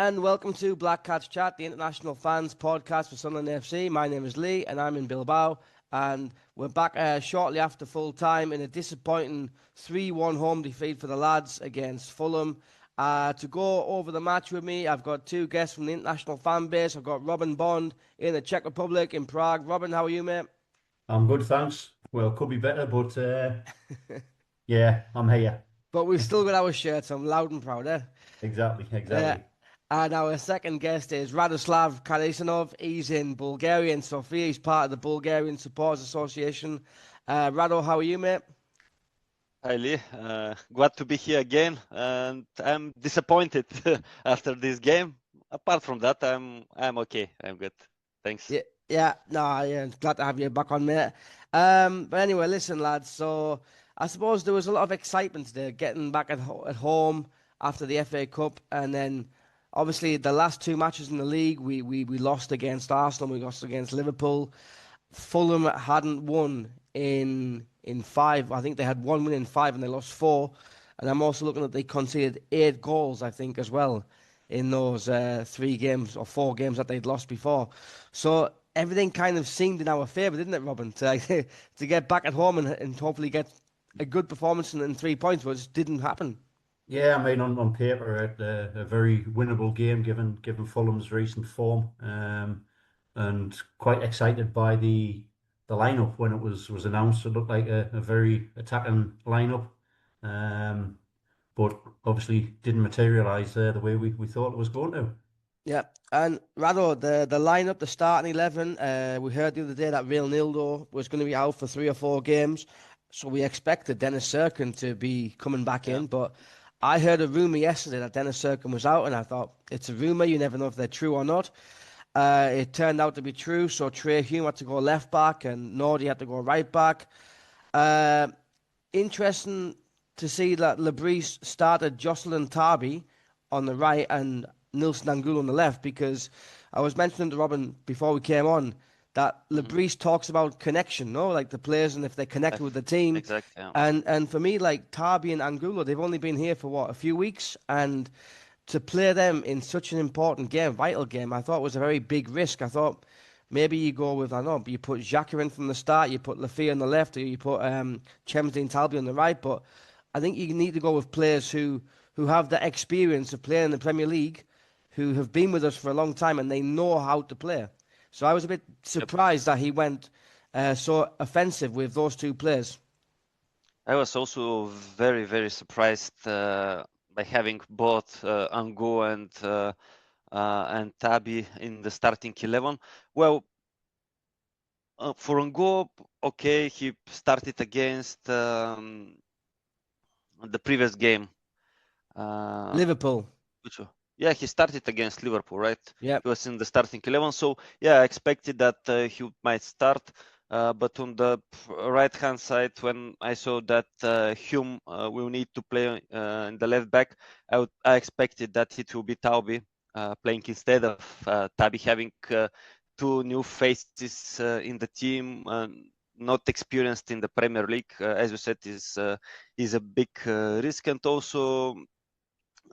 and welcome to Black Cats Chat, the international fans podcast for Sunderland FC. My name is Lee, and I'm in Bilbao, and we're back shortly after full time in a disappointing 3-1 home defeat for the lads against Fulham. To go over the match with me, I've got two guests from the international fan base. I've got Robin Bond in the Czech Republic, in Prague. Robin, how are you, mate? I'm good, thanks. Well, could be better, but yeah, I'm here. But we've still got our shirts on, loud and proud, eh? Exactly, Uh, exactly. and our second guest is Radoslav Kalisanov. He's in Bulgarian Sofia. He's part of the Bulgarian Supporters Association. Rado, how are you, mate? Hi Lee, glad to be here again, and I'm disappointed after this game. Apart from that, I'm okay. I'm good. Thanks. Yeah, glad to have you back on, mate. But anyway, listen, lads. So I suppose there was a lot of excitement today, getting back at home after the FA Cup, and then obviously the last two matches in the league, we lost against Arsenal, we lost against Liverpool. Fulham hadn't won in five. I think they had one win in five, and they lost four. And I'm also looking at they conceded 8 goals, I think, as well in those 3 games or 4 games that they'd lost before. So everything kind of seemed in our favour, didn't it, Robin? To get back at home and hopefully get a good performance and 3 points, but it just didn't happen. Yeah, I mean, on paper, a very winnable game given Fulham's recent form, and quite excited by the lineup when it was announced. It looked like a very attacking lineup, but obviously didn't materialise the way we thought it was going to. Yeah, and Rado, the lineup, the starting 11, we heard the other day that Real Nildo was going to be out for 3 or 4 games, so we expected Dennis Serkin to be coming back in, but I heard a rumour yesterday that Dennis Serkin was out, and I thought, it's a rumour, you never know if they're true or not. It turned out to be true, so Trey Hume had to go left back, and Nordy had to go right back. Interesting to see that Lebris started Jocelyn Tarby on the right and Nilsen Angulo on the left, because I was mentioning to Robin before we came on that Lebris talks about connection, no? Like the players and if they connect with the team. Exactly. Yeah. And for me, like Tarby and Angulo, they've only been here for what, a few weeks, and to play them in such an important game, vital game, I thought was a very big risk. I thought maybe you go with, I don't know, you put Xhaka in from the start, you put Lafia on the left, or you put Chemsley and Talby on the right, but I think you need to go with players who have the experience of playing in the Premier League, who have been with us for a long time and they know how to play. So I was a bit surprised that he went so offensive with those 2 players. I was also very, very surprised by having both Ango and Tabi in the starting 11. Well, for Ango, okay, he started against the previous game. Liverpool. Yeah, he started against Liverpool, right? Yeah. He was in the starting 11. So, yeah, I expected that he might start. But on the right-hand side, when I saw that Hume will need to play in the left back, I expected that it will be Taubi playing instead of Tabi, having 2 new faces in the team, not experienced in the Premier League, as you said, is a big risk. And also,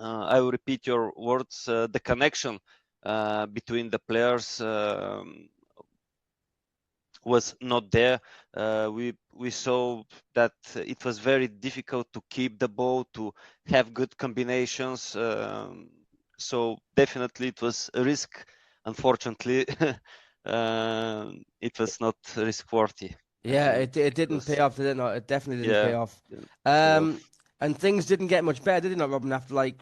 I will repeat your words, the connection between the players was not there. We saw that it was very difficult to keep the ball, to have good combinations. So definitely it was a risk. Unfortunately, it was not risk worthy. Yeah, it didn't pay off, did it not? It definitely didn't pay off. And things didn't get much better, did it not, Robin? After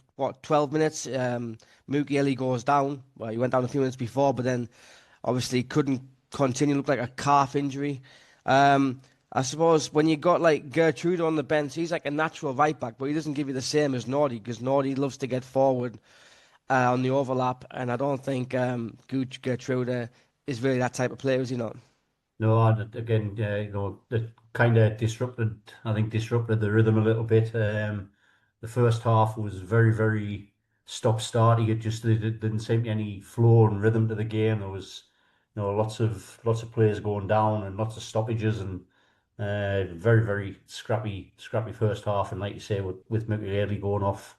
12 minutes, Mukiele goes down. Well, he went down a few minutes before, but then obviously couldn't continue. Looked like a calf injury. I suppose when you got like Gertrude on the bench, he's like a natural right back, but he doesn't give you the same as Nordy, because Nordy loves to get forward on the overlap, and I don't think Gertrude is really that type of player, is he not? No, again, that kind of disrupted the rhythm a little bit. The first half was very, very stop-starty. It just didn't seem to be any flow and rhythm to the game. There was, lots of players going down and lots of stoppages, and very, very scrappy first half. And like you say, with Mukiele going off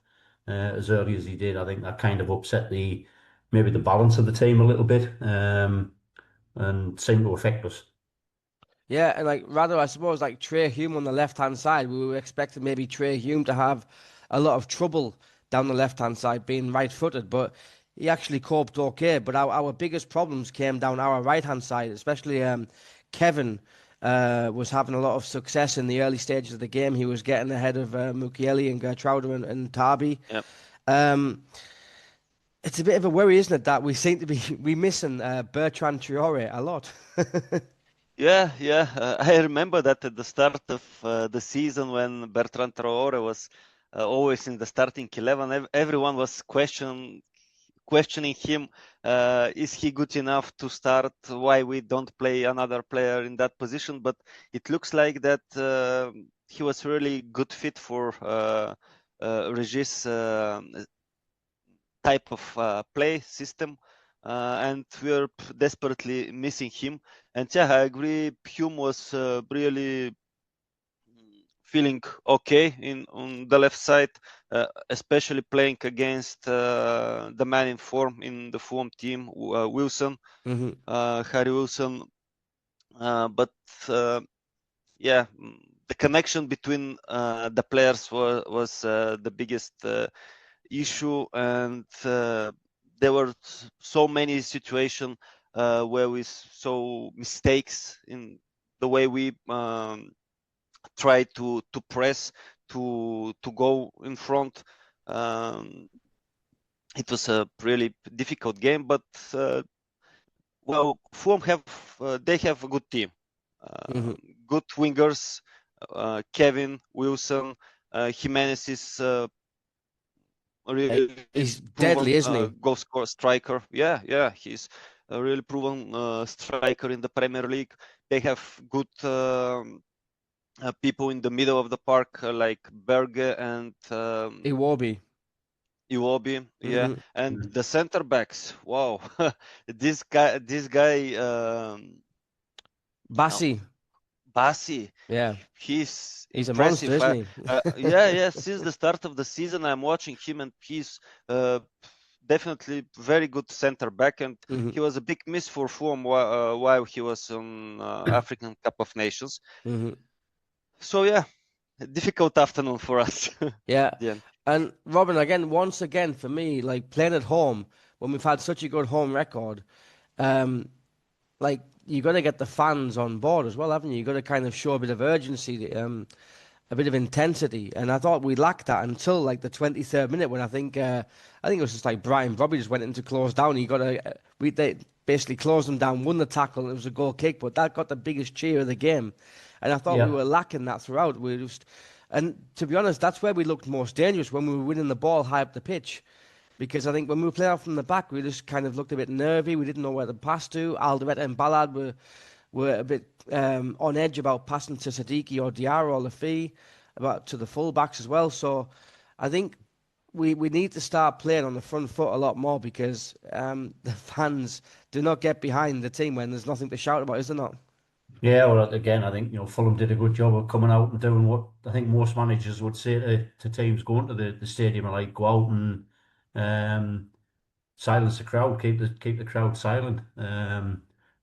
as early as he did. I think that kind of upset maybe the balance of the team a little bit, and seemed to affect us. Yeah, and like rather, I suppose like Trey Hume on the left-hand side, we were expecting maybe Trey Hume to have a lot of trouble down the left-hand side, being right-footed, but he actually coped okay. But our biggest problems came down our right-hand side, especially Kevin was having a lot of success in the early stages of the game. He was getting ahead of Mukiele and Gertrude and Tarby. Yep. It's a bit of a worry, isn't it, that we seem to be we missing Bertrand Traore a lot. Yeah, yeah. I remember that at the start of the season when Bertrand Traore was always in the starting 11, everyone was questioning him. Is he good enough to start? Why we don't play another player in that position? But it looks like that he was really good fit for Regis' type of play system. And we're desperately missing him. And yeah, I agree. Hume was really feeling okay on the left side, especially playing against the man in form in the Fulham team, Wilson, Harry Wilson. But yeah, the connection between the players was the biggest issue, and there were so many situations where we saw mistakes in the way we try to press to go in front. It was a really difficult game, but well, Fulham have a good team, good wingers. Kevin, Wilson, Jimenez is really he's proven, deadly, isn't he? goal scorer, striker. Yeah, he's a really proven striker in the Premier League. They have good people in the middle of the park like Berge and Iwobi. yeah, and the center backs. Wow, this guy, Bassi. Bassi. Yeah, he's a impressive. monster, isn't he? Yeah. Since the start of the season, I'm watching him, and he's definitely very good center back. And he was a big miss for Fulham while he was on African Cup of Nations. So yeah, a difficult afternoon for us. Yeah. at the end. And Robin, once again, for me, like playing at home, when we've had such a good home record, like you got to get the fans on board as well, haven't you? You got to kind of show a bit of urgency, a bit of intensity. And I thought we lacked that until like the 23rd minute, when I think it was just like Brian Robbie just went into close down. They basically closed them down, won the tackle, and it was a goal kick. But that got the biggest cheer of the game, and I thought we were lacking that throughout. And to be honest, that's where we looked most dangerous, when we were winning the ball high up the pitch. Because I think when we were playing out from the back, we just kind of looked a bit nervy. We didn't know where to pass to. Alderete and Ballard were a bit on edge about passing to Sadiki or Diarra or Lafi, to the full-backs as well. So I think we need to start playing on the front foot a lot more, because the fans do not get behind the team when there's nothing to shout about, is there not? Yeah, well, again, I think Fulham did a good job of coming out and doing what I think most managers would say to teams going to the stadium, like go out and silence the crowd, keep the crowd silent. And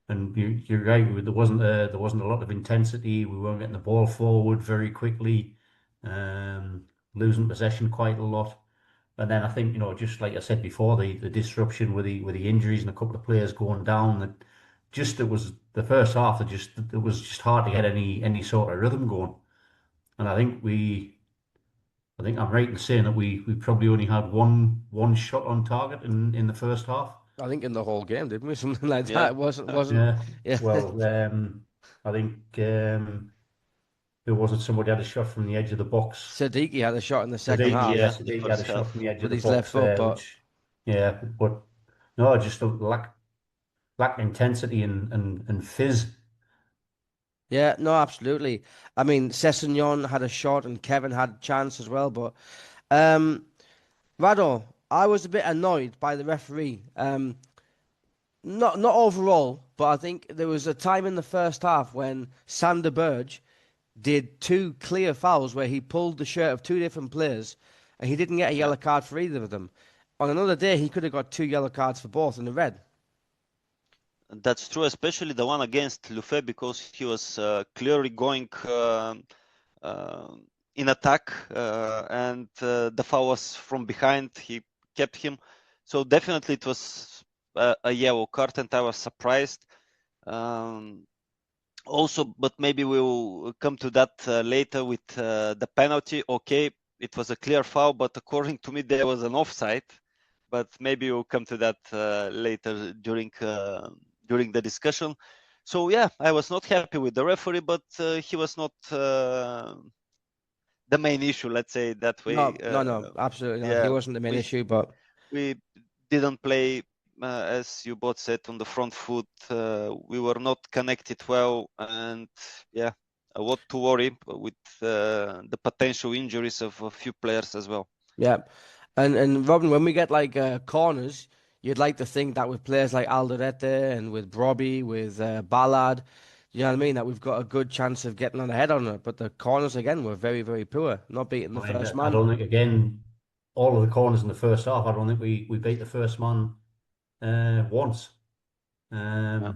you're right, there wasn't a lot of intensity. We weren't getting the ball forward very quickly, losing possession quite a lot. And then I think just like I said before, the disruption with the injuries and a couple of players going down, it was the first half. It was just hard to get any sort of rhythm going. And I think I'm right in saying that we probably only had one shot on target in the first half. I think in the whole game, didn't we? Something like Yeah. that. It wasn't. Yeah. Well, I think who was it? Somebody had a shot from the edge of the box. Sadiki had a shot in the second half. Yeah, Sadiki had a shot from the edge of the his box. left foot, but no, just a lack intensity and fizz. Yeah, no, absolutely. I mean, Sessegnon had a shot and Kevin had a chance as well. But Rado, I was a bit annoyed by the referee. Not overall, but I think there was a time in the first half when Sander Berge did two clear fouls where he pulled the shirt of two different players, and he didn't get a yellow card for either of them. On another day, he could have got 2 yellow cards for both in the red. That's true, especially the one against Lufe, because he was clearly going in attack, and the foul was from behind. He kept him, so definitely it was a yellow card, and I was surprised. Also, but maybe we'll come to that later with the penalty. Okay, it was a clear foul, but according to me, there was an offside. But maybe we'll come to that later during the discussion. So yeah, I was not happy with the referee, but he was not the main issue. Let's say that way. No, absolutely not. He wasn't the main issue, but we didn't play, as you both said, on the front foot. We were not connected well, and yeah, a lot to worry with the potential injuries of a few players as well. Yeah, and Robin, when we get like corners, you'd like to think that with players like Alderete and with Brobbey, with Ballard, you know what I mean, that we've got a good chance of getting on ahead on it. But the corners again were very, very poor, not beating the first I man. don't think, again, all of the corners in the first half, I don't think we beat the first man once. I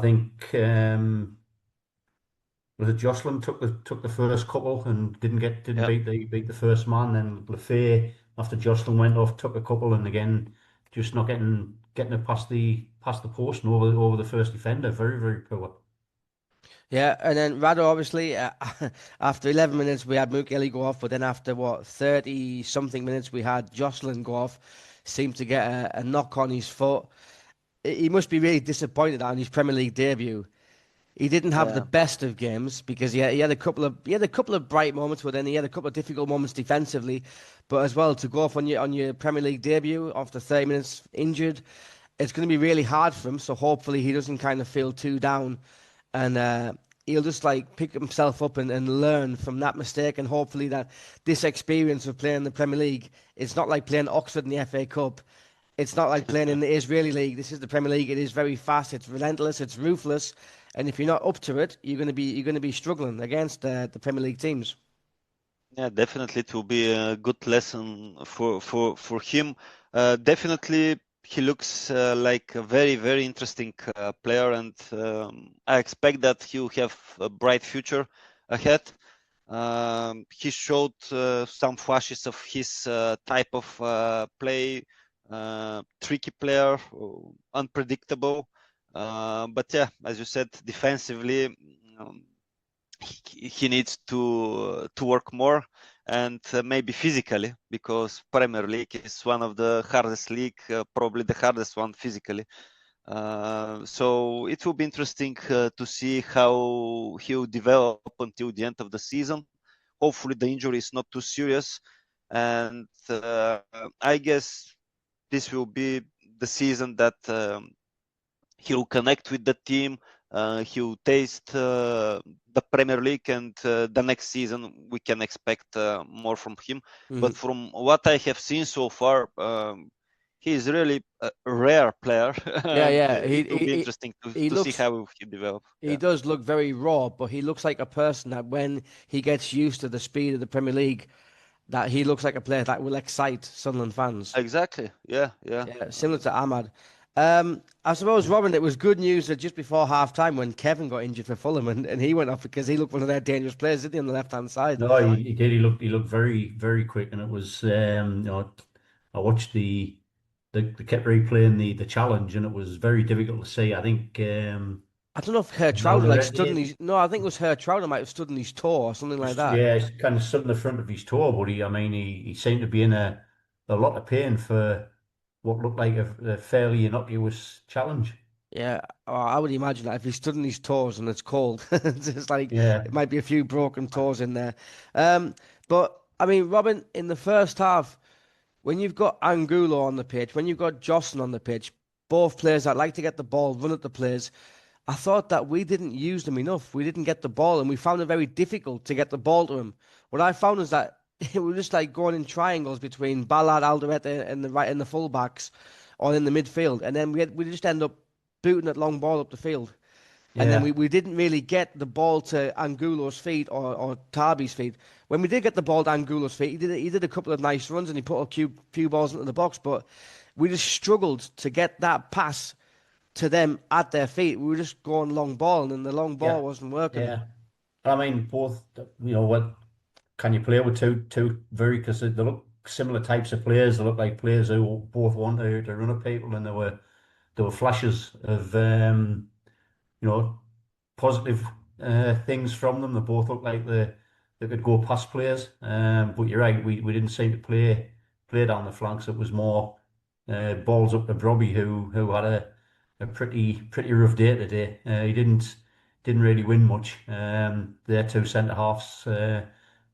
think was it Jocelyn took the first couple and didn't beat the first man. Then Lefay, after Jocelyn went off, took a couple, and again just not getting it past the post and over the first defender. Very, very poor. Yeah, and then Rado, obviously, after 11 minutes, we had Mukeli go off, but then after, 30-something minutes, we had Jocelyn go off, seemed to get a knock on his foot. He must be really disappointed on his Premier League debut. He didn't have the best of games because he had a couple of bright moments, but then he had a couple of difficult moments defensively. But as well, to go off on your Premier League debut after 30 minutes injured, it's going to be really hard for him. So hopefully he doesn't kind of feel too down, and he'll just like pick himself up and learn from that mistake. And hopefully that this experience of playing the Premier League, it's not like playing Oxford in the FA Cup. It's not like playing in the Israeli League. This is the Premier League. It is very fast. It's relentless. It's ruthless. And if you're not up to it, you're going to be struggling against the Premier League teams. Yeah, definitely it will be a good lesson for him. Definitely, he looks like a very, very interesting player, and I expect that he'll have a bright future ahead. He showed some flashes of his type of play. Tricky player, unpredictable, but yeah, as you said, defensively he needs to work more, and maybe physically, because Premier League is one of the hardest league, probably the hardest one physically. So it will be interesting to see how he'll develop until the end of the season. Hopefully the injury is not too serious, and I guess this will be the season that he'll connect with the team. He'll taste the Premier League, and the next season we can expect more from him. But from what I have seen so far, he is really a rare player. Yeah. It will be interesting to see how he develops. He does look very raw, but he looks like a person that when he gets used to the speed of the Premier League, that he looks like a player that will excite Sunderland fans. Exactly. Yeah. Similar to Ahmad. I suppose, Robin, it was good news that just before half-time when Kevin got injured for Fulham and he went off because he looked one of their dangerous players, didn't he, on the left-hand side? No, he did. He looked very, very quick, and it was I watched they kept replaying the challenge, and it was very difficult to see. I think I don't know if Hertrauder stood in his... No, I think it was Hertrauder might have stood in his toe or something like that. Yeah, it's kind of stood in the front of his toe, but he seemed to be in a lot of pain for what looked like a fairly innocuous challenge. Yeah, I would imagine that if he stood on his toes and it's cold, it's like it might be a few broken toes in there. But I mean, Robin, in the first half, when you've got Angulo on the pitch, when you've got Jocelyn on the pitch, both players that like to get the ball, run at the players, I thought that we didn't use them enough. We didn't get the ball, and we found it very difficult to get the ball to him. What I found is that it was just like going in triangles between Ballard, Alderete, and the fullbacks, or in the midfield, and then we just end up booting that long ball up the field. And then we didn't really get the ball to Angulo's feet or Tarbi's feet. When we did get the ball to Angulo's feet, he did a couple of nice runs and he put a few balls into the box, but we just struggled to get that pass to them at their feet. We were just going long ball, and the long ball wasn't working. Yeah. I mean, both, what can you play with two very, because they look similar types of players. They look like players who both want to run at people, and there were flashes of positive things from them. They both look like they could go past players. But you're right, we didn't seem to play down the flanks. It was more balls up to Robbie, who had a pretty rough day today. He didn't really win much. Their two centre halves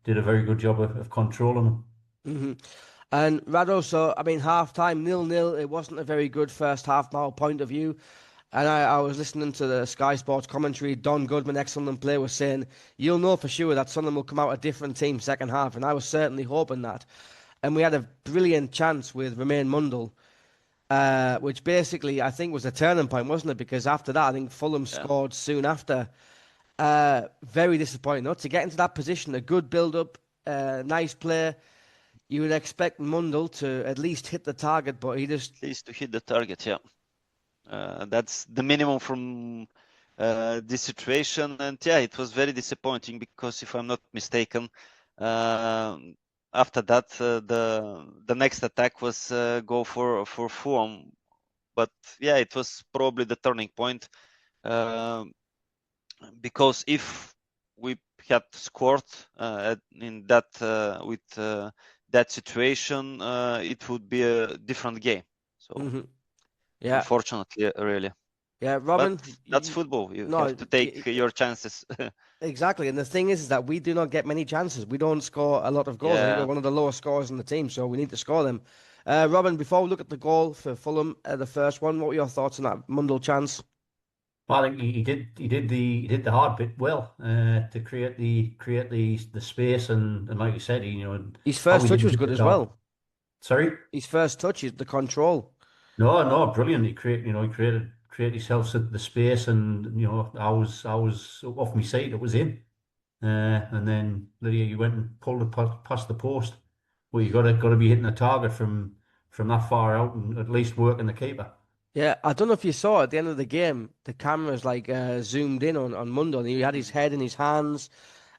did a very good job of controlling them. And Rado, so I mean, half time 0-0. It wasn't a very good first half, from our point of view. And I was listening to the Sky Sports commentary. Don Goodman, ex-Sunderland player, was saying, "You'll know for sure that Sunderland will come out a different team second half." And I was certainly hoping that. And we had a brilliant chance with Romain Mundle, which basically I think was a turning point, wasn't it? Because after that, I think Fulham scored soon after. Very disappointing, though, to get into that position. A good build-up, nice play. You would expect Mundle to at least hit the target, but he just... At least to hit the target, yeah. That's the minimum from this situation. And yeah, it was very disappointing because if I'm not mistaken, after that, the next attack was go for Fulham. But yeah, it was probably the turning point. Because if we had scored in that with that situation, it would be a different game. So yeah, unfortunately, really. Yeah, Robin, but that's football. You have to take your chances. Exactly, and the thing is that we do not get many chances. We don't score a lot of goals. I think we're one of the lowest scorers in the team, so we need to score them. Robin, before we look at the goal for Fulham, the first one, what were your thoughts on that Mundle chance? Well, I think he did the hard bit well to create the space, and like you said, his first touch was good as well. Sorry, his first touch is the control. No, brilliant. He created himself the space, and I was off my seat. It was in, and then Lydia, you went and pulled it past the post. Well, you got to be hitting the target from that far out, and at least working the keeper. Yeah, I don't know if you saw at the end of the game, the cameras like zoomed in on Mundle, and he had his head in his hands.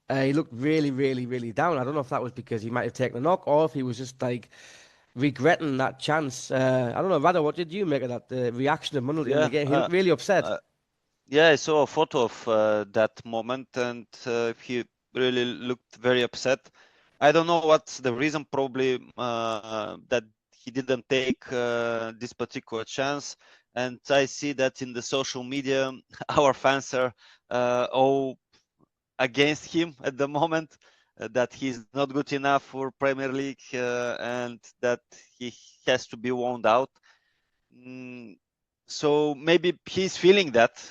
He looked really, really, really down. I don't know if that was because he might have taken a knock, or if he was just like regretting that chance. I don't know, Rado, what did you make of that? The reaction of Mundle in the game? He looked really upset. Yeah, I saw a photo of that moment, and he really looked very upset. I don't know what's the reason, probably that he didn't take this particular chance. And I see that in the social media, our fans are all against him at the moment, that he's not good enough for Premier League and that he has to be wound out. So maybe he's feeling that.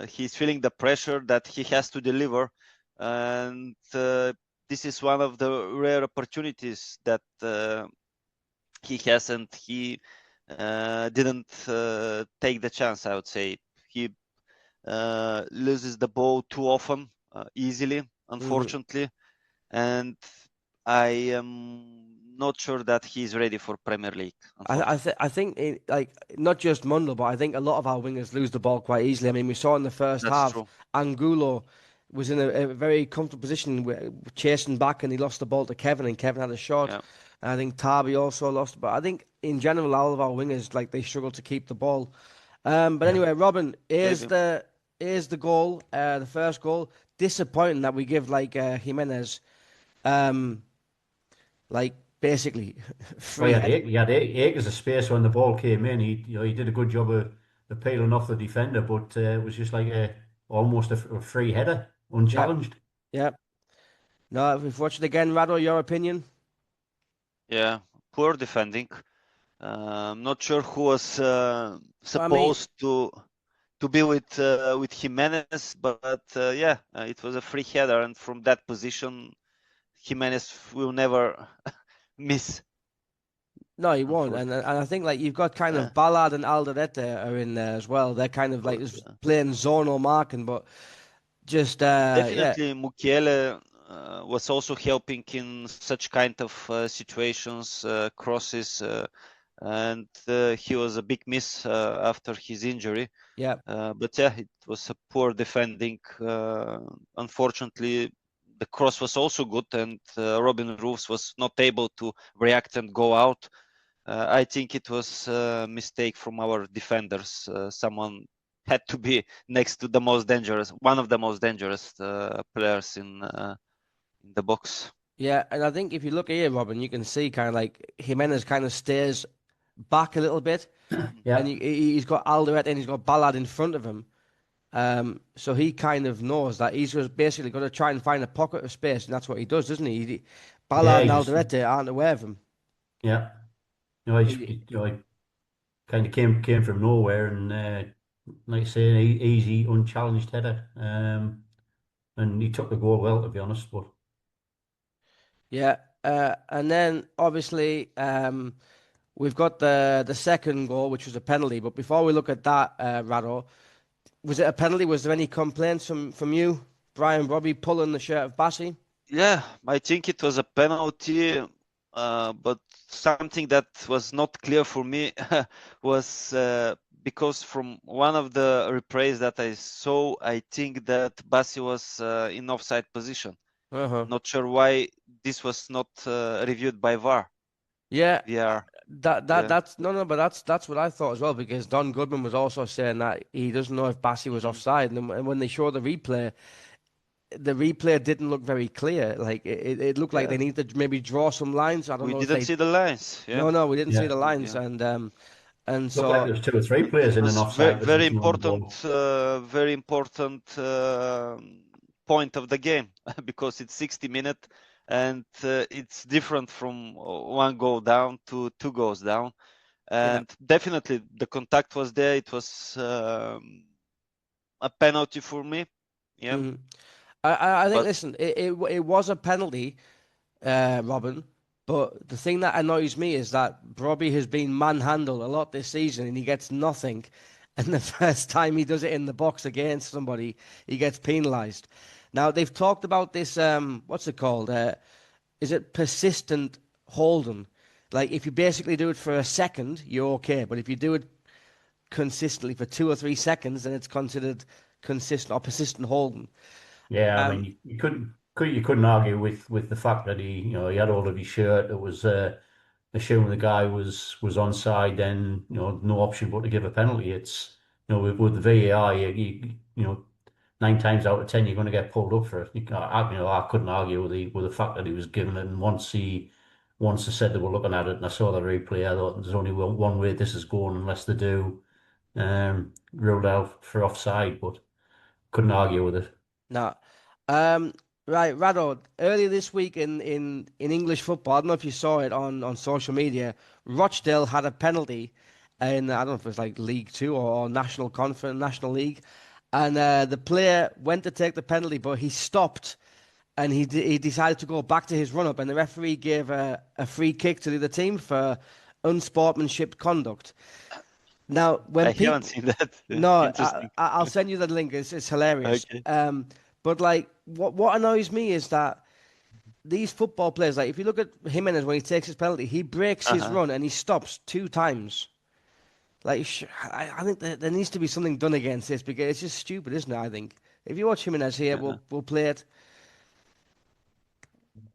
He's feeling the pressure that he has to deliver. And this is one of the rare opportunities that he has, and he didn't take the chance, I would say. He loses the ball too often, easily, unfortunately. And I am not sure that he's ready for Premier League. I think like not just Mundle, but I think a lot of our wingers lose the ball quite easily. I mean, we saw in the first half, true. Angulo was in a very comfortable position, chasing back, and he lost the ball to Kevin, and Kevin had a shot. Yeah. And I think Tarbi also lost, but I think in general, all of our wingers, like, they struggle to keep the ball. But anyway, Robin, here's the goal, the first goal. Disappointing that we give like Jimenez, like basically free. Well, he had acres of space when the ball came in. He did a good job of peeling off the defender, but it was just like almost a free header, unchallenged. Yeah. No, if we've watched it again, Rado, your opinion? Yeah, poor defending. I'm not sure who was supposed to be with Jimenez, but yeah, it was a free header, and from that position, Jimenez will never miss. No, he won't. And I think like you've got kind of Ballard and Alderete are in there as well. They're kind of like just playing zonal marking, but just definitely Mukiele was also helping in such kind of situations, crosses, and he was a big miss after his injury. Yeah. But yeah, it was a poor defending. Unfortunately, the cross was also good, and Robin Roofs was not able to react and go out. I think it was a mistake from our defenders. Someone had to be next to the most dangerous, one of the most dangerous players in the box. Yeah, and I think if you look here, Robin, you can see kind of like Jimenez kind of stays back a little bit, and he's got Alderete and he's got Ballard in front of him. So he kind of knows that he's just basically got to try and find a pocket of space, and that's what he does, doesn't he? Ballard and Alderete aren't aware of him. Yeah, he kind of came from nowhere, and like I say, an easy, unchallenged header, and he took the goal well, to be honest. But yeah, and then obviously we've got the second goal, which was a penalty. But before we look at that, Rado, was it a penalty? Was there any complaints from you, Brian Robbie, pulling the shirt of Bassi? Yeah, I think it was a penalty, but something that was not clear for me was because from one of the replays that I saw, I think that Bassi was in offside position. Not sure why this was not reviewed by VAR. Yeah, VR. That's but that's what I thought as well, because Don Goodman was also saying that he doesn't know if Bassi was offside, and when they show the replay didn't look very clear. Like it looked like they needed to maybe draw some lines. I don't know. We didn't see the lines. Yeah. No, we didn't see the lines, and so looked like there was 2 or 3 players in an offside position. Very important point of the game because it's 60 minutes. And it's different from 1 goal down to 2 goals down, and definitely the contact was there. It was a penalty for me. Yeah, I think. Listen, it was a penalty, Robin. But the thing that annoys me is that Robbie has been manhandled a lot this season, and he gets nothing. And the first time he does it in the box against somebody, he gets penalised. Now, they've talked about this, what's it called? Is it persistent holding? Like, if you basically do it for a second, you're okay. But if you do it consistently for 2 or 3 seconds, then it's considered consistent or persistent holding. Yeah, I mean, you couldn't argue with the fact that he had hold of his shirt. It was assuming the guy was onside, then no option but to give a penalty. It's with the VAR, you 9 times out of 10 you're going to get pulled up for it. I couldn't argue with the fact that he was given it. And once they said they were looking at it, and I saw the replay, I thought there's only one way this is going unless they do ruled out for offside. But couldn't argue with it. No. Right, Rado, earlier this week in English football, I don't know if you saw it on social media, Rochdale had a penalty in, I don't know if it was like League 2 or National Conference, National League, and the player went to take the penalty, but he stopped, and he decided to go back to his run-up, and the referee gave a free kick to the other team for unsportsmanship conduct. Now, when I haven't seen that. No, I'll send you the link. It's hilarious. Okay. But like, what annoys me is that these football players, like if you look at Jimenez when he takes his penalty, he breaks his run and he stops 2 times. Like, I think there needs to be something done against this, because it's just stupid, isn't it? I think if you watch Jimenez here, we'll play it,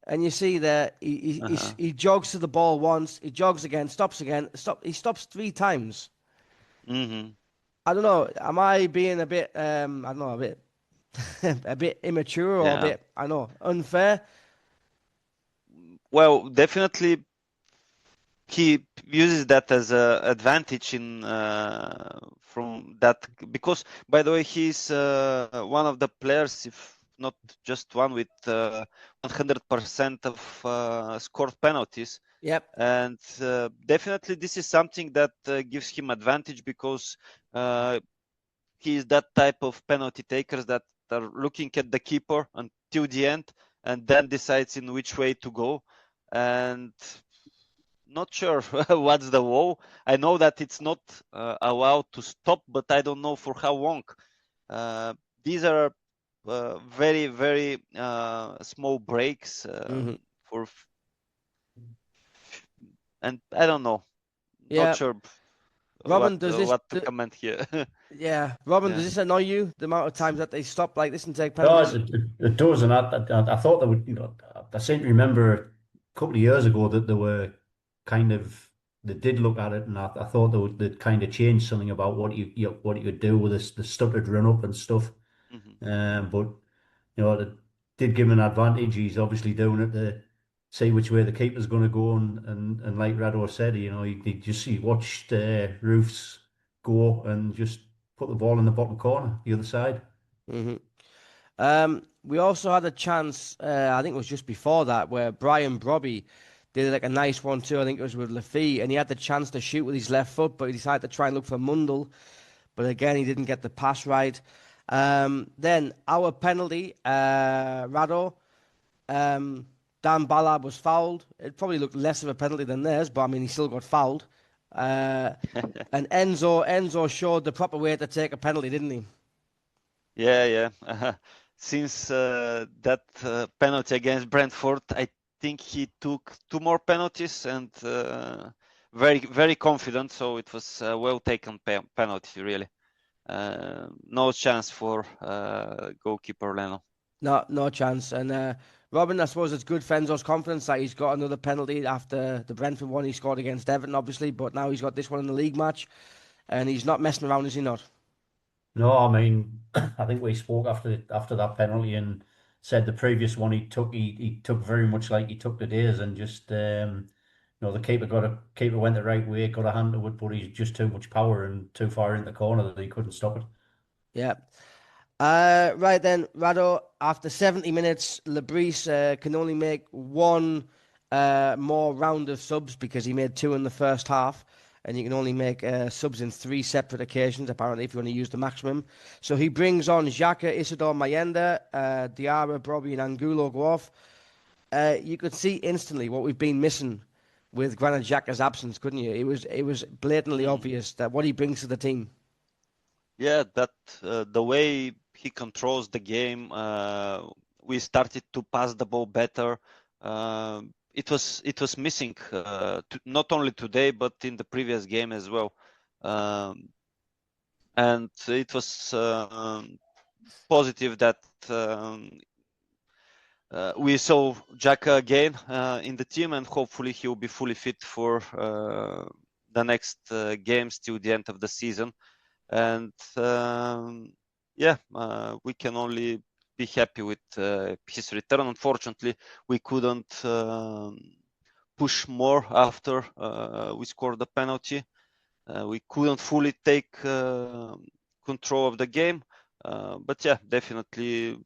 and you see that he jogs to the ball once, he jogs again, stops again, he stops 3 times. Mm-hmm. I don't know. Am I being a bit? I don't know, a bit. A bit immature or a bit, I know, unfair? Well, definitely he uses that as an advantage in from that, because by the way, he's one of the players, if not just one, with 100% of scored penalties. Yep. And definitely this is something that gives him advantage, because he is that type of penalty takers that are looking at the keeper until the end and then decides in which way to go. And not sure what's the woe. I know that it's not allowed to stop, but I don't know for how long. These are very, very small breaks for, and I don't know. Yeah. Not sure Robin, does this? what to comment here. Yeah, Robin, Yeah. does this annoy you? The amount of times that they stop like this and take No, penalties? it does, and I thought they would. I seem to remember a couple of years ago that they were kind of they did look at it, and I thought they'd kind of change something about what you could do with this the stuttered run up and stuff. But it did give him an advantage. He's obviously doing it to see which way the keeper's going to go, and like Rado said, he watched Roofs go and just put the ball in the bottom corner, the other side. We also had a chance, I think it was just before that, where Brian Brobby did like a nice one too. I think it was with Lafay, and he had the chance to shoot with his left foot, but he decided to try and look for Mundell. But again, he didn't get the pass right. Then our penalty, Rado, Dan Ballard was fouled. It probably looked less of a penalty than theirs, but I mean, he still got fouled. And Enzo showed the proper way to take a penalty, didn't he? Yeah. Since that penalty against Brentford, I think he took 2 more penalties and very, very confident. So it was a well taken penalty, really. No chance for goalkeeper Leno. No chance. And Robin, I suppose it's good for Enzo's confidence that he's got another penalty after the Brentford one he scored against Everton, obviously, but now he's got this one in the league match, and he's not messing around, is he not? No, I mean, I think we spoke after that penalty and said the previous one he took very much like he took today's, and just the keeper went the right way, got a hand to it, but he's just too much power and too far in the corner that he couldn't stop it. Yeah. Right then, Rado, after 70 minutes, Lebris can only make one more round of subs because he made 2 in the first half, and you can only make subs in 3 separate occasions, apparently, if you want to use the maximum. So he brings on Xhaka, Isidore Mayenda, Diarra, Brobby, and Angulo go off. You could see instantly what we've been missing with Granit Xhaka's absence, couldn't you? It was blatantly obvious that what he brings to the team. Yeah, that the way he controls the game, we started to pass the ball better. It was missing not only today but in the previous game as well, and it was positive that we saw Xhaka again in the team, and hopefully he will be fully fit for the next games till the end of the season. And we can only be happy with his return. Unfortunately, we couldn't push more after we scored the penalty. We couldn't fully take control of the game. But yeah, definitely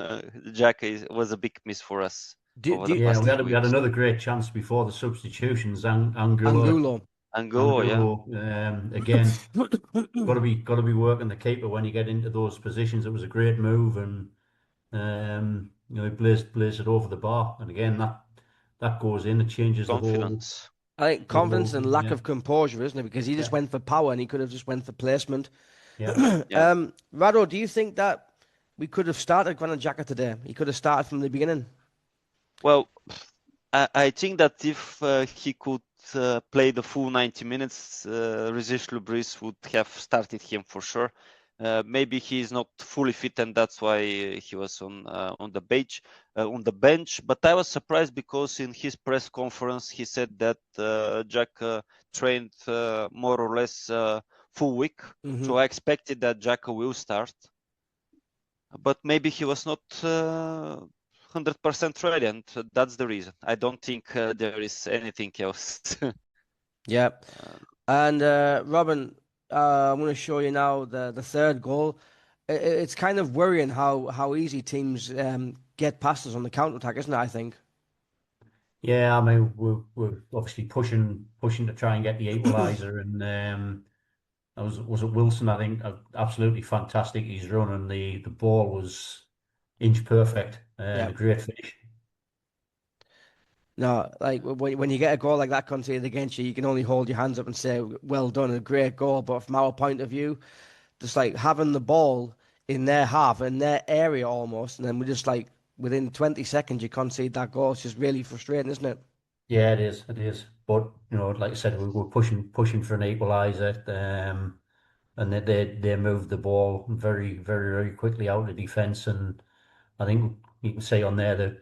Xhaka was a big miss for us. We had another great chance before the substitutions. Angulo, again, got to be working the keeper when you get into those positions. It was a great move, and he blazed it over the bar, and again that goes in. It changes confidence. the whole. I think confidence and lack of composure, isn't it? Because he just went for power, and he could have just went for placement. Yeah. Rado, do you think that we could have started Granit Xhaka today? He could have started from the beginning. Well, I think that if he could play the full 90 minutes, Regis Lebris would have started him for sure. Maybe he's not fully fit, and that's why he was on the bench. But I was surprised because in his press conference he said that Xhaka trained more or less full week. So I expected that Xhaka will start, but maybe he was not 100% ready, and that's the reason. I don't think there is anything else. Yeah. And Robin, I'm going to show you now the third goal. It's kind of worrying how easy teams get past us on the counter-attack, isn't it, I think? Yeah, I mean, we're obviously pushing to try and get the equaliser, and was it Wilson? I think absolutely fantastic. He's running the ball was inch perfect. A great finish. No, like when you get a goal like that conceded against you, you can only hold your hands up and say, "Well done, a great goal." But from our point of view, just like having the ball in their half, in their area almost, and then we just like within 20 seconds you concede that goal. It's just really frustrating, isn't it? Yeah, it is. It is. But like I said, we were pushing for an equaliser. And they moved the ball very, very, very quickly out of defence. And I think you can say on there that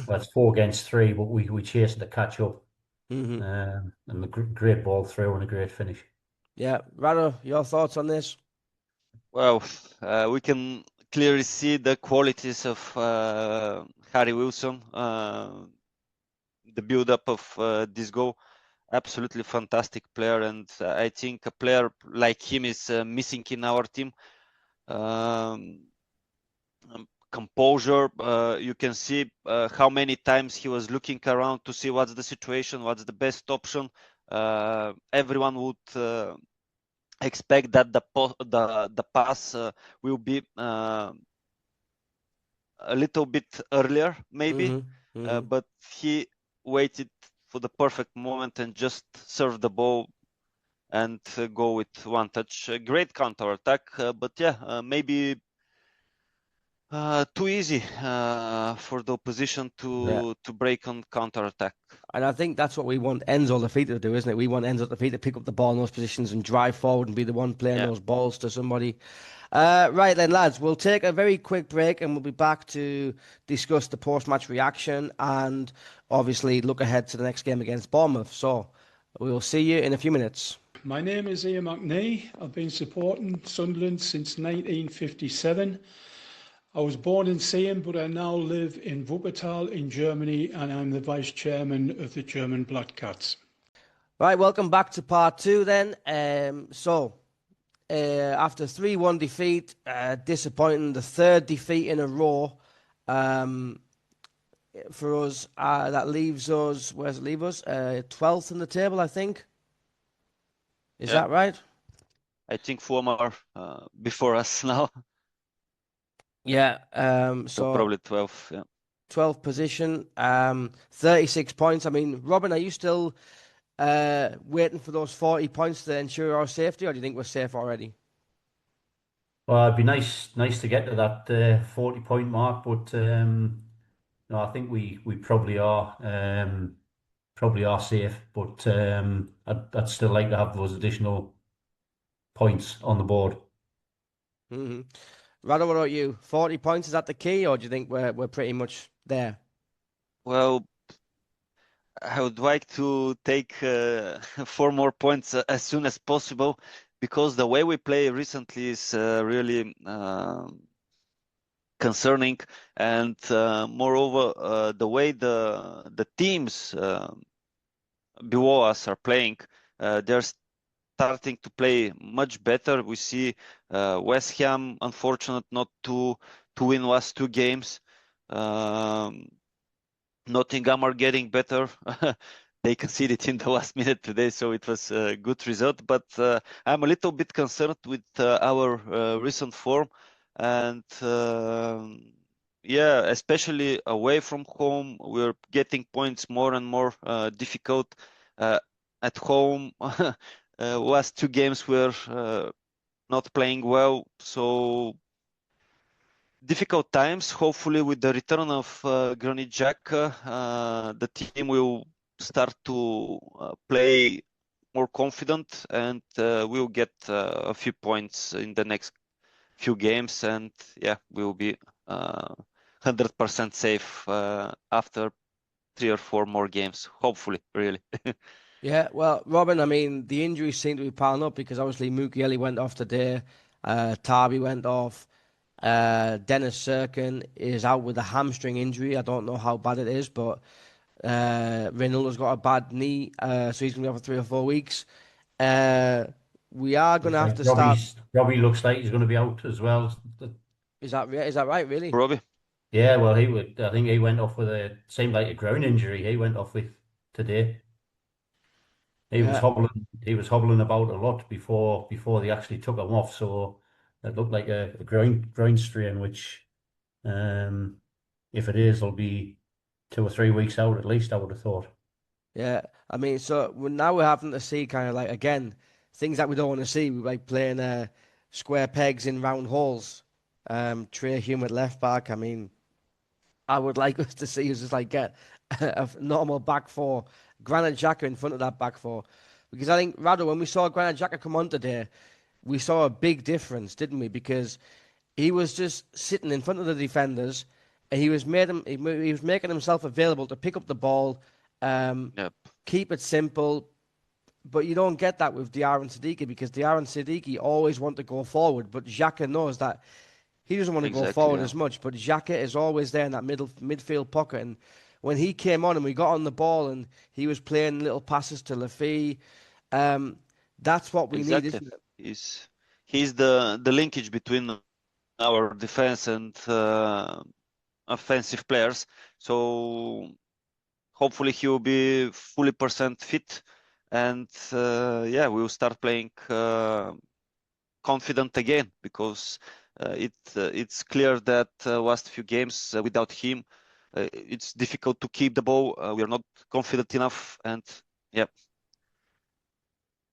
well, it's 4 against 3, but we chased to catch up. Hmm. And a great ball through and a great finish. Yeah, Rado, your thoughts on this? Well, we can clearly see the qualities of Harry Wilson. The build-up of this goal, absolutely fantastic player, and I think a player like him is missing in our team. Composure. You can see how many times he was looking around to see what's the situation, what's the best option. Everyone would expect that the pass will be a little bit earlier, maybe, but he waited for the perfect moment and just served the ball and go with one touch. A great counter attack, but yeah, maybe too easy for the opposition Yeah. to break on counter attack. And I think that's what we want Enzo Lafita to do, isn't it? We want Enzo Lafita to pick up the ball in those positions and drive forward and be the one playing Yeah. those balls to somebody. Right then, lads, we'll take a very quick break and we'll be back to discuss the post-match reaction and obviously look ahead to the next game against Bournemouth. So we'll see you in a few minutes. My name is Ian McNee. I've been supporting Sunderland since 1957. I was born in Seam, but I now live in Wuppertal in Germany, and I'm the vice chairman of the German Black Cats. Right, welcome back to part two then. After 3-1 defeat, disappointing, the third defeat in a row for us. That leaves us, where does it leave us? 12th in the table, I think. Is that right? I think Fulham are before us now. Yeah. So probably 12th. Yeah. 12th position, 36 points. I mean, Robin, are you still waiting for those 40 points to ensure our safety, or do you think we're safe already? Well, it'd be nice to get to that 40-point mark, but no, I think we probably are safe. But I'd still like to have those additional points on the board. Mm-hmm. Rado, what about you? 40 points, is that the key, or do you think we're pretty much there? Well, I would like to take 4 more points as soon as possible, because the way we play recently is really concerning, and moreover, the way the teams below us are playing, they're starting to play much better. We see West Ham, unfortunate not to win last 2 games. Nottingham are getting better. They conceded in the last minute today, so it was a good result. But I'm a little bit concerned with our recent form, and yeah, especially away from home, we're getting points more and more difficult. At home, last 2 games were not playing well, so difficult times. Hopefully, with the return of Granit Xhaka, the team will start to play more confident, and we'll get a few points in the next few games, and yeah, we'll be 100% safe after 3 or 4 more games. Hopefully, really. Yeah, well, Robin, I mean, the injuries seem to be piling up because obviously Mukiele went off today, Tarby went off, Dennis Serkin is out with a hamstring injury. I don't know how bad it is, but Reynolds got a bad knee, so he's going to be out for 3 or 4 weeks. We are going to have to start. Robbie looks like he's going to be out as well. Is that right, really? Robbie? Yeah, well, I think he went off with seemed like a groin injury. He went off with today. He was hobbling about a lot before they actually took him off. So it looked like a groin strain, which, if it is, will be 2 or 3 weeks out at least, I would have thought. Yeah, I mean, so now we're having to see kind of like again things that we don't want to see. We like playing square pegs in round holes. Trey Hume at left back. I mean, I would like us to see us just like get a normal back four, Granit Xhaka in front of that back four, because I think Rado, when we saw Granit Xhaka come on today, we saw a big difference, didn't we? Because he was just sitting in front of the defenders, and he was making himself available to pick up the ball, Yep. keep it simple. But you don't get that with Diarra and Siddiqui because Diarra and Siddiqui always want to go forward, but Xhaka knows that he doesn't want to go Exactly, forward yeah. as much. But Xhaka is always there in that midfield pocket, and when he came on and we got on the ball and he was playing little passes to Lafi, that's what we need, Exactly. isn't it? He's the linkage between our defense and offensive players. So hopefully he will be fully % fit, and yeah, we will start playing confident again, because it's clear that last few games without him, it's difficult to keep the ball. We are not confident enough, and yeah.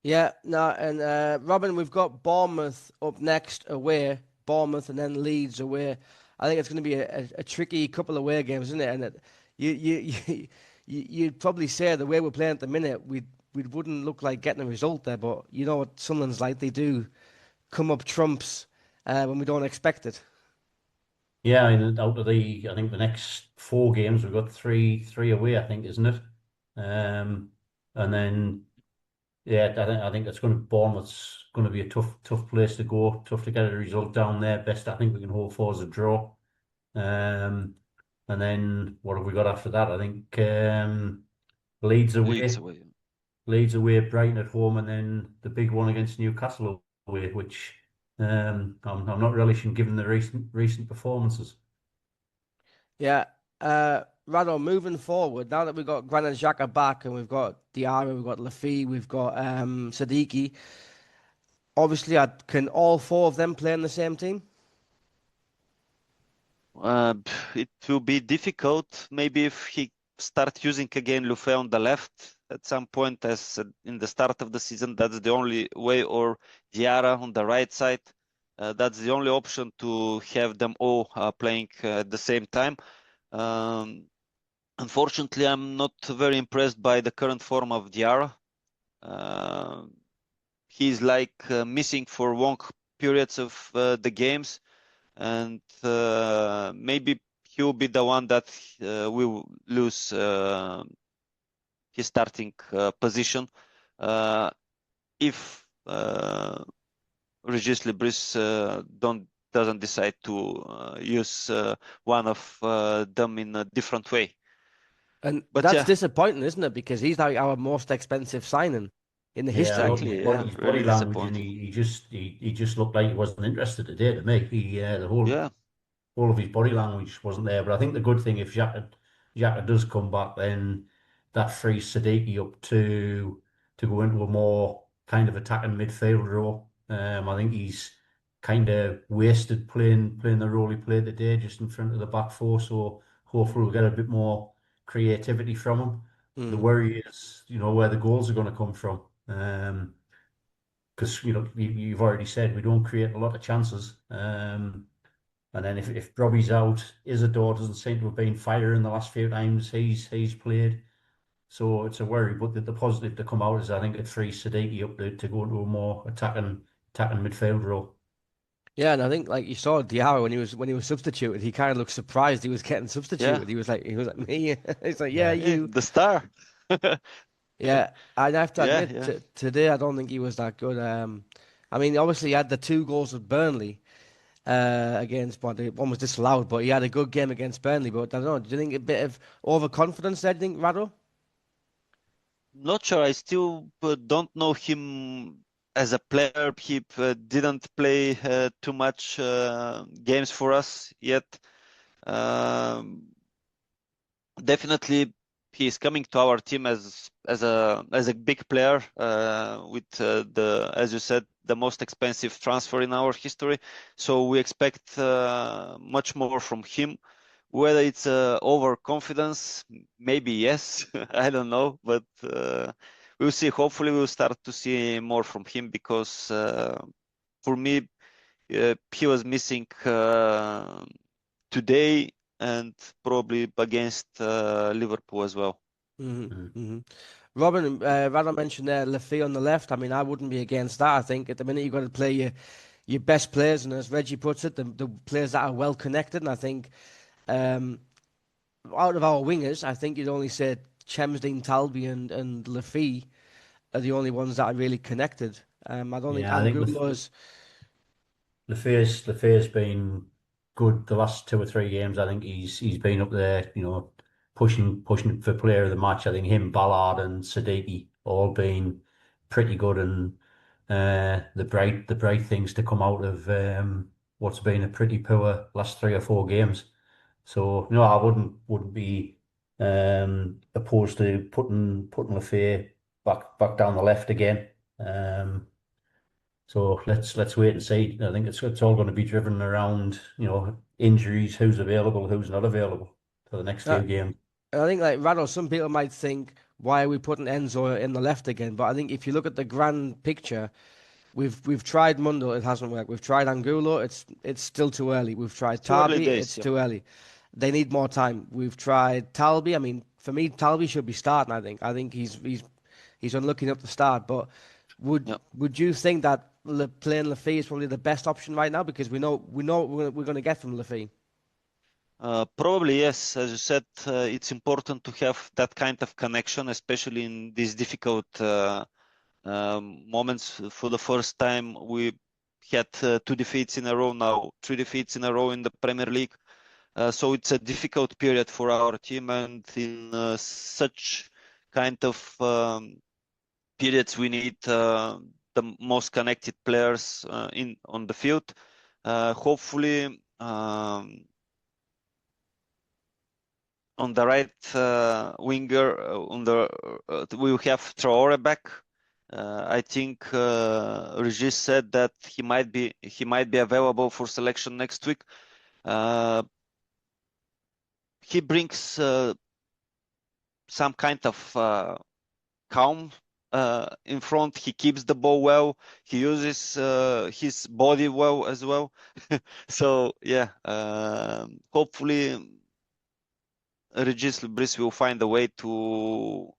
Yeah, no, and Robin, we've got Bournemouth up next away, Bournemouth, and then Leeds away. I think it's going to be a tricky couple of away games, isn't it? And you'd probably say the way we're playing at the minute, we wouldn't look like getting a result there. But you know what Sunderland's like; they do come up trumps when we don't expect it. Yeah, and out of I think the next 4 games we've got three away, I think, isn't it? And then yeah, I think it's going to Bournemouth's going to be a tough place to go, tough to get a result down there. Best I think we can hope for is a draw. And then what have we got after that? I think Leeds Leeds away, away. Leeds away, Brighton at home, and then the big one against Newcastle away, which I'm not relishing given the recent performances. Yeah, Rado, moving forward, now that we've got Granit Xhaka back and we've got Diarra, we've got Lafi, we've got Siddiqui. Obviously, can all 4 of them play in the same team? It will be difficult. Maybe if he start using again Lufay on the left at some point, as in the start of the season, that's the only way, or Diarra on the right side. That's the only option to have them all playing at the same time. Unfortunately, I'm not very impressed by the current form of Diarra. He's like missing for long periods of the games, and maybe he will be the one that will lose his starting position if Regis Libris doesn't decide to use one of them in a different way. But that's disappointing, isn't it? Because he's like our most expensive signing in the history. Exactly, yeah, His body really language, and disappointing. he just looked like he wasn't interested today to me. The whole of his body language wasn't there. But I think the good thing, if Xhaka does come back, then that frees Siddiqui up to go into a more kind of attacking midfield role. I think he's kind of wasted playing the role he played today, just in front of the back four. So hopefully we'll get a bit more creativity from him. The worry is, where the goals are going to come from. Because you've already said we don't create a lot of chances. And then if Robbie's out, Isidore doesn't seem to have been firing the last few times he's played. So it's a worry. But the positive to come out is I think it frees Siddiqui up to go into a more attacking midfield role. Yeah, and I think like you saw Diarra when he was substituted, he kind of looked surprised he was getting substituted. Yeah. He was like me. He's like, yeah, you. The star. Yeah, I have to admit Yeah. today I don't think he was that good. I mean, obviously he had the 2 goals of Burnley against, but one was disallowed. But he had a good game against Burnley. But I don't know. Do you think a bit of overconfidence there? Do you think, Rado? Not sure. I still don't know him as a player. He didn't play too much games for us yet. Definitely, he is coming to our team as a big player with as you said, the most expensive transfer in our history. So we expect much more from him. Whether it's overconfidence, maybe yes, I don't know, but we'll see. Hopefully, we'll start to see more from him because for me, he was missing today and probably against Liverpool as well. Robin, Rado mentioned there Lafay on the left. I mean, I wouldn't be against that. I think at the minute you've got to play your best players, and as Reggie puts it, the players that are well connected. And I think out of our wingers, I think you'd only say Chemsdean, Talby, and Lafay are the only ones that are really connected. I don't think I think Angulo's. Lafay's been good the last 2 or 3 games. I think he's been up there, pushing for player of the match. I think him, Ballard, and Siddiqui all been pretty good, and the bright things to come out of what's been a pretty poor last 3 or 4 games. So I wouldn't be opposed to putting Lafay back down the left again. So let's wait and see. I think it's all going to be driven around injuries, who's available, who's not available for the next few games. I think like Rado, some people might think, why are we putting Enzo in the left again? But I think if you look at the grand picture, we've tried Mundo, it hasn't worked. We've tried Angulo, it's still too early. We've tried Talby, it's too early. They need more time. We've tried Talby. I mean, for me, Talby should be starting. I think he's unlucky enough to start. But would you think that playing Lafay is probably the best option right now, because we know we're going to get from Lafay? Probably yes. As you said, it's important to have that kind of connection, especially in these difficult moments. For the first time, we had 2 defeats in a row now, 3 defeats in a row in the Premier League. So it's a difficult period for our team, and in such kind of periods, we need the most connected players on the field. Hopefully, on the right winger, we will have Traore back. I think Regis said that he might be available for selection next week. He brings some kind of calm in front. He keeps the ball well. He uses his body well as well. So yeah, hopefully Regis Lebris will find a way to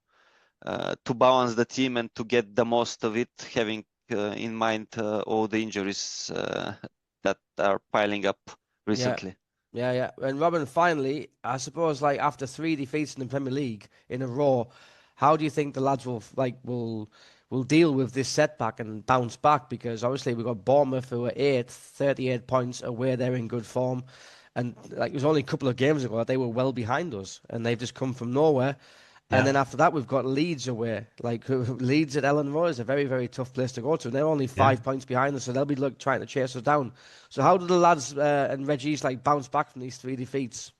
balance the team and to get the most of it, having in mind all the injuries that are piling up recently. Yeah. And Robin, finally, I suppose like after 3 defeats in the Premier League in a row, how do you think the lads will deal with this setback and bounce back? Because obviously we've got Bournemouth, who are 8th, 38 points away. They're in good form. And like it was only a couple of games ago that they were well behind us, and they've just come from nowhere. And then after that, we've got Leeds away. Like Leeds at Ellen Road is a very, very tough place to go to. And they're only 5 points behind us, so they'll be trying to chase us down. So how do the lads and Reggie's bounce back from these 3 defeats?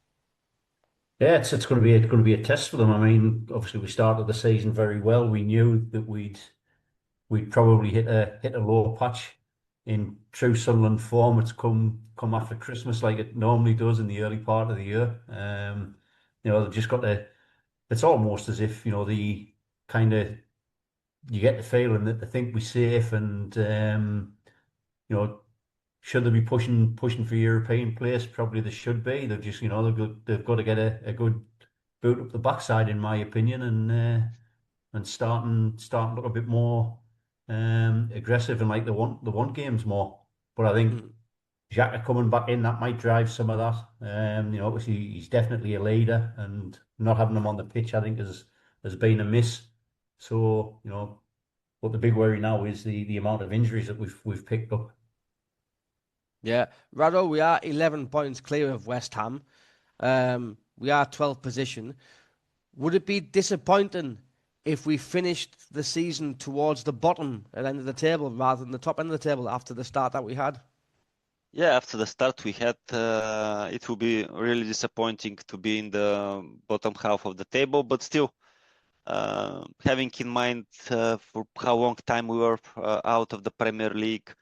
Yeah, it's going to be a test for them. I mean, obviously we started the season very well. We knew that we'd probably hit a low patch in true Sunderland form. It's come after Christmas like it normally does in the early part of the year. They've just got to. It's almost as if the kind of you get the feeling that they think we're safe, and should they be pushing for European place? Probably they should be. They've just they've got to get a good boot up the backside, in my opinion, and starting to look a bit more aggressive and like they want games more. But I think Xhaka coming back in, that might drive some of that. Obviously he's definitely a leader, and not having him on the pitch, I think, has been a miss. So but the big worry now is the amount of injuries that we've picked up. Yeah, Rado, we are 11 points clear of West Ham. We are 12th position. Would it be disappointing if we finished the season towards the bottom at the end of the table rather than the top end of the table after the start that we had? Yeah, after the start we had, it will be really disappointing to be in the bottom half of the table, but still, having in mind for how long time we were out of the Premier League,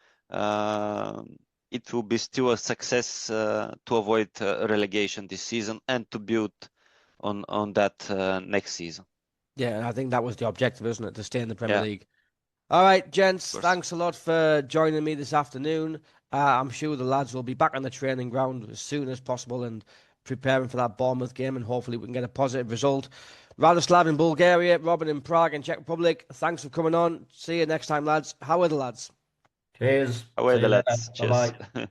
it will be still a success to avoid relegation this season and to build on that next season. Yeah, I think that was the objective, isn't it, to stay in the Premier Yeah. League? All right, gents, Of course. thanks a lot for joining me this afternoon. I'm sure the lads will be back on the training ground as soon as possible and preparing for that Bournemouth game, and hopefully we can get a positive result. Radoslav in Bulgaria, Robin in Prague and Czech Republic, thanks for coming on. See you next time, lads. How are the lads? Cheers. Away See the you later. lads. Cheers. Bye-bye.